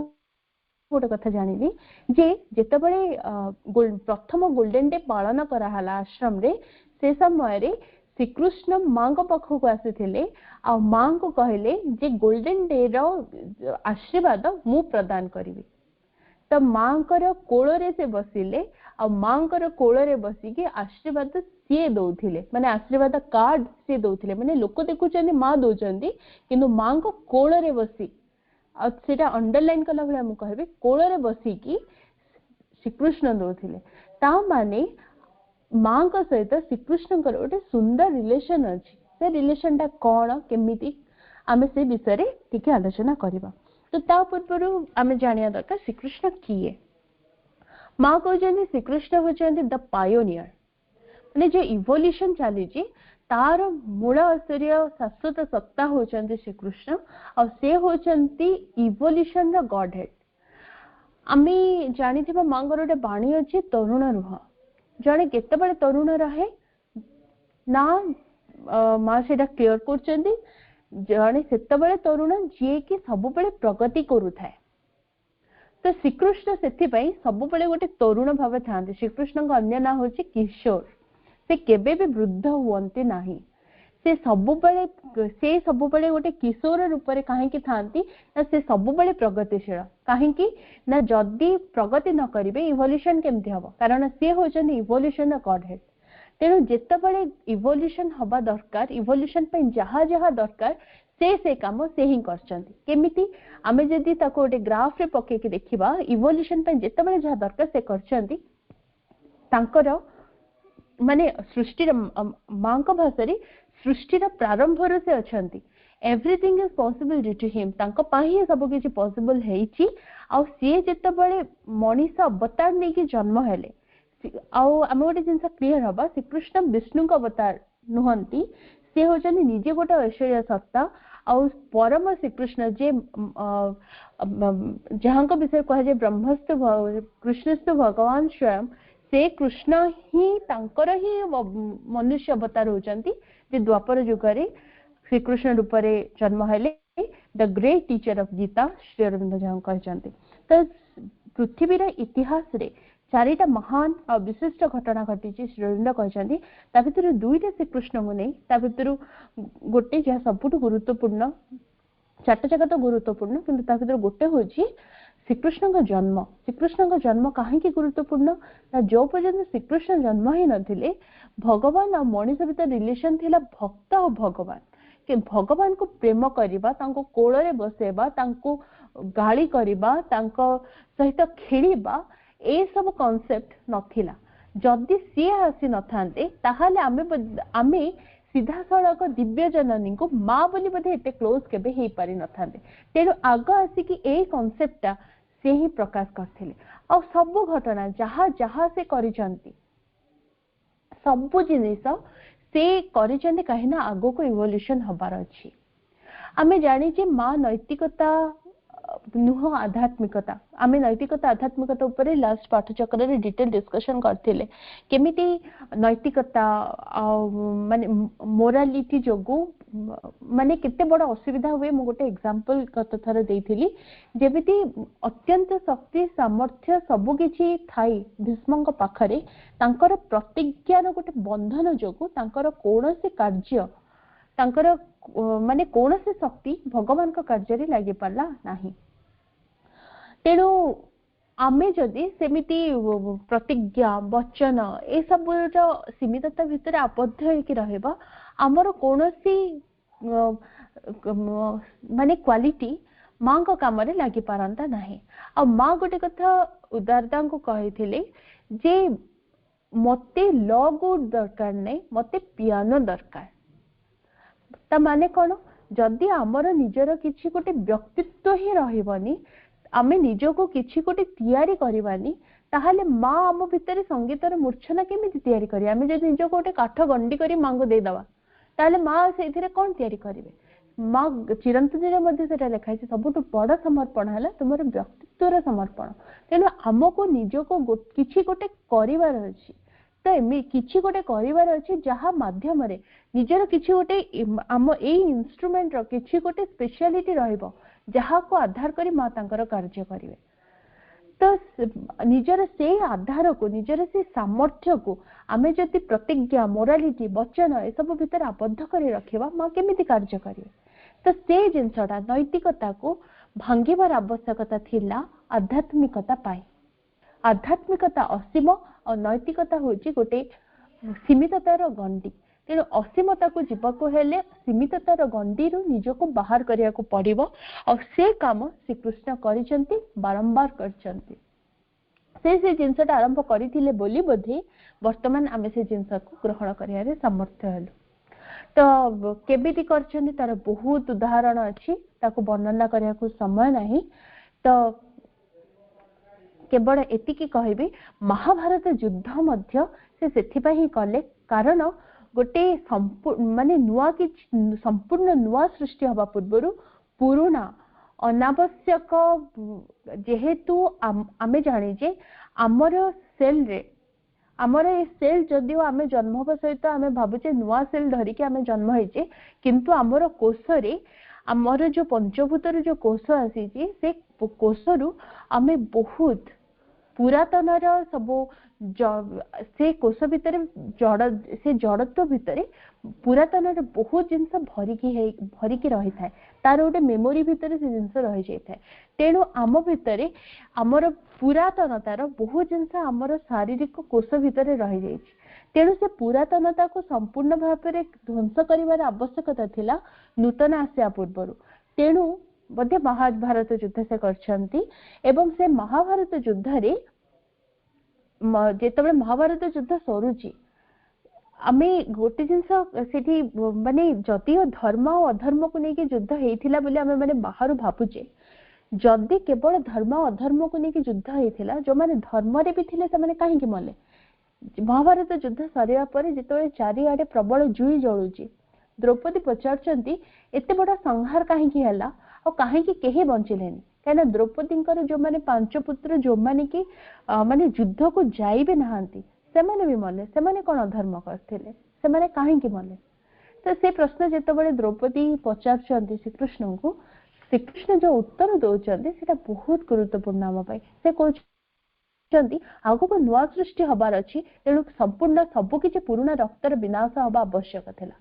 Speaker 2: गोटे कथा जानिली जे जेतबे प्रथम गोल्डन डे पालन कराला आश्रम रे, से समय रे श्री कृष्ण मां को पाखक आसी आ मां को कहले जे गोल्डन डे रो आशीर्वाद मु प्रदान करिवि। तो मां कर कोल रे से बसिले आ मां कर कोल रे बसी के आशीर्वाद सी दउथिले, माने आशीर्वाद कार्ड सी दउथिले, माने लोक देखुचंदी मां दउचंदी किंतु मां को कोल रे बसी आ सेटा अंडरलाइन कला भला मु कहबे कोल रे बसी की श्रीकृष्ण दउथिले। ता माने मां का सहित श्रीकृष्ण गोटे सुंदर रिलेशन अच्छी, से रिलेशन टा कौन केमिति आमे से विषय रे टिके आलोचना करबा। तो ता पूर्व आमे जानिया दरकार श्रीकृष्ण किए। मां कहउछन्ती श्रीकृष्ण होचन्ती द पायोनियर, माने जे इवोल्यूशन चली छी तार मूल आश्चर्य शाश्वत सत्ता होचंती श्री कृष्ण और से होचंती इवोल्यूशन रो गॉड हेड। आमे जानिथिबा मांगर गोटे बाणी अछि तरुण रुह। जणे केतेबेले तरुण रहे ना माँ सेटा क्लियर करचंती। जणे सेतेबेले तरुण जे कि सब बेले प्रगति करूथाय। तो श्रीकृष्ण से सब बेले गोटे तरुण भाव था। श्रीकृष्ण अन्य ना होची किशोर। से केबे भी वृद्ध हुअंती नाही। से सब बेले गोटे किशोर रूप रे काहे कि थांती ना से सब बेले प्रगतिशील। काहे कि ना जदी प्रगति न करिवे इवोल्यूशन केमति हबो। कारण से होचन इवोल्यूशन गॉड हेड। तेणु जेतेबेले इवोल्यूशन हबा दरकार इवोल्यूशन पे जहा जहा दरकार से काम से ही करचंती। केमिति आमे जदी ताको गोटे ग्राफ रे पके कि देखिबा इवोल्यूशन पे जेतेबेले जहा दरकार से करचंती। तांकर माने सृष्टि मां को भाषा सृष्टि प्रारंभ से अच्छा। Everything is possible due to him. तांको पाही सब किछि पॉसिबल हेछि। आ सी जेतेबेले मनीष अवतार नै कि जन्म हेले आम गोटे जिन क्लीयर हवा श्रीकृष्ण विष्णु का अवतार नुहंती। से होचनी निजे गोटे ऐश्वर्य सत्ता और परम श्रीकृष्ण जे जहाँ विषय कह जाए ब्रह्मस्तु कृष्णस्तु भगवान स्वयं से कृष्ण ही तांकर ही मनुष्य अवतार होचंती। जे द्वापर युगरे श्रीकृष्ण रूप रे जन्म हेले the great teacher of Gita Shri Aurobindo जहाँ कहचंती। तो पृथ्वीर इतिहास रे चारिटा महान और विशिष्ट घटना घटी श्री अरविंद कहचंती। ता भितर दुईटा श्रीकृष्ण को नहीं ता भितर गोटे जहाँ सबुठ गुरुत्वपूर्ण चार जगह तो गुरुत्वपूर्ण किंतु ता भितर गोटे होची श्रीकृष्ण का जन्म। श्रीकृष्ण का जन्म कहीं गुरुत्वपूर्ण ना जो पर्यंत श्रीकृष्ण जन्म ही नथिले भगवान और मनीष भीतर रिलेशन थिला भक्त और भगवान कि भगवान को प्रेम करिबा तांको कोल रे बसेबा तांको गाली करिबा तांको सहित खेलिबा ए सब कांसेप्ट नथिला। जदि सी आसी नथांते ताहाले आमे सीधा सड़क दिव्य जननी को माँ बोली बोधे एते क्लोज केबे हेई पारि नथांते। तेणु आग आसिकी ए कांसेप्टटा से ही प्रकाश करथिले। और सब घटना जहा जहा से करिसंती सब जिनिस से करिसंती कहिना आगो को इवोल्यूशन हबार अछि। आमे जानि जे माँ नैतिकता नुह आध्यात्मिकता। आमे नैतिकता आध्यात्मिकता ऊपर लास्ट पाठचक्र रे डिटेल डिस्कशन करथिले केमिति नैतिकता माने मोरालिटी जोगु माने केते बड़ असुविधा हुए। मु गोटे एग्जांपल गत थर देइथिली जेमिति अत्यंत शक्ति सामर्थ्य सब किछि थाई भीष्मଙ୍କ पाखरे तांकर प्रतिज्ञार गोटे बंधन जोगु तांकर कोनोसी कार्य तांकर माने कोनोसी शक्ति भगवान का कार्य रे लागि पाला नाही। तेणु आमे जदि सेमिति प्रतिज्ञा वचन ए सब सीमितता भितर आबद्ध होइकि रहबा हमर कोनोसी माने क्वालिटी मां को काम रे लागि पारंता नाही। आ मां गोटे कथा उदारता को कहिथिले जे मते लॉ गुड दरकार नै मते पियानो दरकार। ता माने कोन जदि हमर निजर किछि गोटे व्यक्तित्व ही रहिबनी आमे निजो को किछि गोटे तयारी करबानी ताहाले मां आम भितर संगीतर मूर्छना केमिति तयारी करी। आमे जदि निजो को गोटे काठ गंडी करी मांगो दे दवा ताहाले मां सेथिरे कोन तयारी करिवे। मां चिरंतन मध्ये सेटा लिखा है सबुठ बड़ समर्पण है तुमर व्यक्तित्वर समर्पण। तेणु आमको निजो को किछि गोटे करिवार अछि। तो एमि किछि गोटे करिवार अछि जहा माध्यम रे निजर किछि गोटे आम ए इंस्ट्रूमेंट रो किछि गोटे स्पेशलिटी रहइबो जहा को आधार करी मां तांकर कार्य करिवे। तो निजर से आधार को निजर से सामर्थ्य को आमे जति प्रतिज्ञा मोरालिटी वचन ए सब भीतर आबद्ध करी रखिबा मां केमिति कार्य करिवे। तो से जिनसटा नैतिकता को भांगिबार आवश्यकता थिला आध्यात्मिकता पाई। आध्यात्मिकता असीम और नैतिकता होची गोटे सीमिततार गंडी। तेणु असीमता को जीवको हेले सीमिततार गंडी रु निजको बाहर करिया को पड़िबो और से काम श्रीकृष्ण करिसंती बारंबार करचंती। से जिनसटा आरंभ करिथिले बोली बोधे वर्तमान आमे से जिनस को ग्रहण करिया रे सामर्थ्य हेलु। तो केबिति करचंती तार बहुत उदाहरण अछि ताको वर्णना करिया को समय नाही। तो केवल एतिकी कहबी महाभारत युद्ध मध्य से सेथिपा ही कले कारण गोटे माने नुआ कि संपूर्ण नुआ सृष्टि हवा पूर्व पुराना अनावश्यक जेहेतु आमे जानिजे आमर सेल रे आमर ए सेल जदिओ आमे जन्म होगा सहित आमे भाबुचे नुआ सेल धरिके आमे जन्म होइचे किंतु आमर कोष रे आमर जो पंचभूतर जो कोष आसी से कोष रु आमे बहुत पुरातन सब से कोष भितर जड़ से जड़त्व भितर पुरातन बहुत जिनस भरिकी रही थाए तार गोटे मेमोरी भितर से जिनस रही जाए तेणु आम भितर आमर पुरातनतार बहुत जिनस आमर शारीरिक कोष भितर रही जाए तेणु से पुरातनता को संपूर्ण भाव में ध्वंस करिवार आवश्यकता थिला नूतन आसिया पूर्व तेणु बोधे महाभारत युद्ध से करछंती एवं से महाभारत युद्ध रे जेतबे महाभारत युद्ध सरुची आमे गोटे जिनस सेठी माने जदिओ धर्म और अधर्म को लेके युद्ध हेइथिला बोले आमे माने बाहर भाबुचे जदि केवल धर्म और अधर्म को लेके युद्ध हेइथिला जो माने धर्म रे भी थिले से माने काहे कि मले महाभारत युद्ध सरिया पर जेतबे चारिआडे प्रबल जुई जळुची द्रौपदी पचारचंती एते बड़ा संहार काहे कि हला और काहे कि केही बंचिलेनी कहना द्रौपदी जो माने पांच पुत्र जो माने कि माने युद्ध को जाइबे नहांती से माने भी मले से माने कोन अधर्म करथिले से माने काहे कि मले तो से प्रश्न जेतबे द्रौपदी पचारचंती श्रीकृष्ण को श्रीकृष्ण जो उत्तर दौचंती सेटा बहुत गुरुत्वपूर्ण हम पाई से कहउचंती आगो को नुआ सृष्टि हबार अछि तेणु संपूर्ण सब किछि पुराना रक्तर विनाश हबा आवश्यक थिला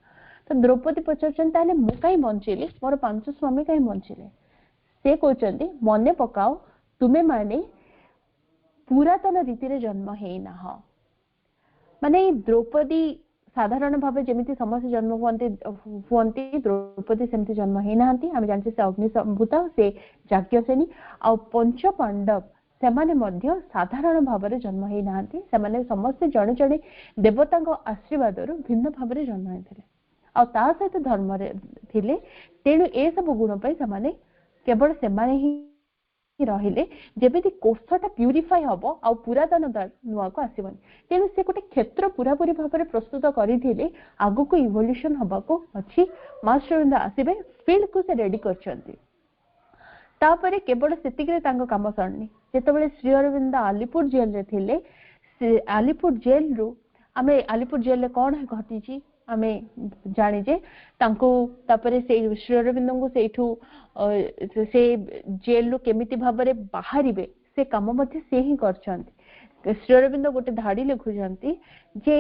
Speaker 2: तो द्रौपदी पचारचंती ताले मु काई बंचिली मोर पांच स्वामी काई बंचिले से कहउचंती मने पकाओ तुमे माने पुरातन रीति रे जन्म हेना ह माने द्रौपदी साधारण भाव जमी समस्त जन्म हुंती द्रौपदी सेमती जन्म हेनांती आम जानते से अग्निसंभूता से जाज्ञसेनी आ पंच पांडव सेमाने मध्य साधारण भाव में जन्म हेनांती सेमाने समस्त जड़े जड़े देवता आशीर्वाद भिन्न भाव में जन्म होते आ सहित धर्म थिले तेणु ए सब गुण पाई सेमाने केवल सेमाने ही रहिले जेबेती कोषटा प्यूरिफाई हबो आ पुरातन नुआ को आसीबनी तेणु से गोटे क्षेत्र पूरा पूरी भाव में प्रस्तुत करथिले आगु को इवोल्यूशन हबा को अछि मास्टर आसीबे फील्ड को से रेडी करछंती तापरे केवल सेतिक रे तांको काम सरनी जेतबेले श्री अरविंद आलीपुर जेल रे थिले आलीपुर जेल रु आमे आलीपुर जेल रे कोन घटिची आमे जानी जे तांको तापरे से श्री अरविंद को सेठू से जेल रु केमिति भाव में बाहरिबे से काम मध्ये से ही करछंती श्री अरविंद गोटे धाड़ी लिखुछंती जे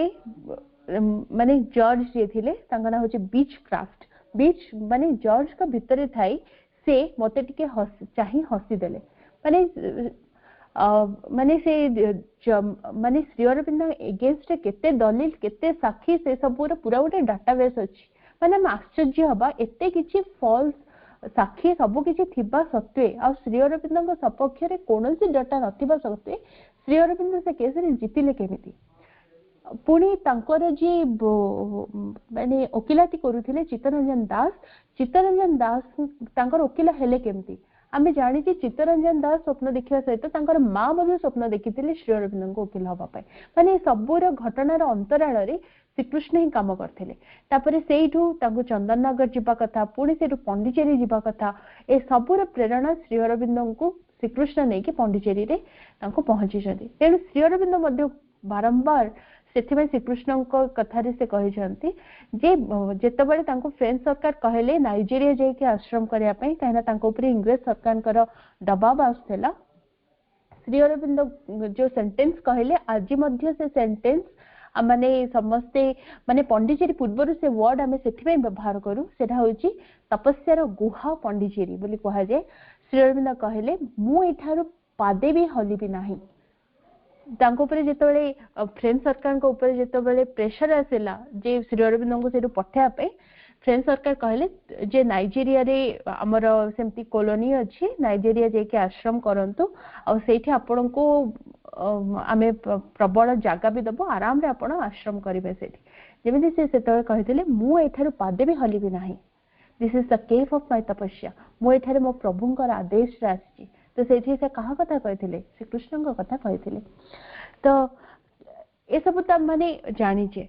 Speaker 2: माने जॉर्ज जे थिले तांका ना होचे बीच क्राफ्ट बीच माने जॉर्ज का भितरे थाई से मते टिके चाही हसी देले माने माने से माने श्री अरविंद एगेंस्ट केते दलील केते साक्षी से सब पूरा गोटे डाटाबेस अछि माने हम आश्चर्य हबा एते किछि फॉल्स साक्षी सब किछि थिबा सत्वे आ श्री अरविंद सपक्ष रे कोनोसी डाटा नथिबा सत्वे श्री अरविंद से केस रे जितिले केमिति पुणी तांकर जे माने ओकिलाती करूथिले चित्तरंजन दास तांकर ओकिला हेले केमिति आमे जानि जे चित्तरंजन दास स्वप्न देखिया सहित तांकर मां मध्ये स्वप्न देखिथिले श्री अरविंद को ओकिल हबा पाई माने सबुर घटनार अंतराल रे श्रीकृष्ण ही काम करथिले तापरे सेइठू तांको चंदननगर जिबा कथा पुणी सेठू पंडिचेरी जिबा कथा ए सबुर प्रेरणा श्री अरविंद को श्रीकृष्ण नै कि पंडिचेरी रे तांको पहुंची जदी तेणु श्री अरविंद मध्ये बारंबार सेथिबे श्रीकृष्ण कथा से कही जे जेतबेले तांको फ्रेंच सरकार कहले नाइजेरिया जाइके आश्रम करिया पई कहना तांको ऊपर इंग्लिश सरकार दबाव आसला श्री अरविंद जो सेंटेंस कहले आज मध्य से सेंटेंस माने समस्ते माने पंडिचेरी पूर्वर से वर्ड आमे सेथिबे व्यवहार करू सेटा होची तपस्यार गुहा पंडिचेरी बोली कहा जाय श्री अरविंद कहले मु एठारो पादे भी हलिबी नाही तांको ऊपर जेतबेले फ्रेंच सरकार को ऊपर जेतबेले प्रेशर आसेला जे श्री अरविंद को सेठू पठा पे फ्रेंच सरकार कहले जे नाइजेरिया रे हमर सेमती कॉलोनी अछि नाइजेरिया जे के आश्रम करंतु और सेठी आपन को आमे प्रबल जागा भी दबो आराम रे आपन आश्रम करिवे सेठी जेमिति से सेतबेले कहिथिले मु एठारो पादे भी हलिबी नाही this is the cave of my तपस्या मु एठारे मो प्रभुंकर आदेश रे आछि तो सेठी से कहा कथा कहिथिले श्रीकृष्ण को कथा कहिथिले तो ए सब त माने जानि जे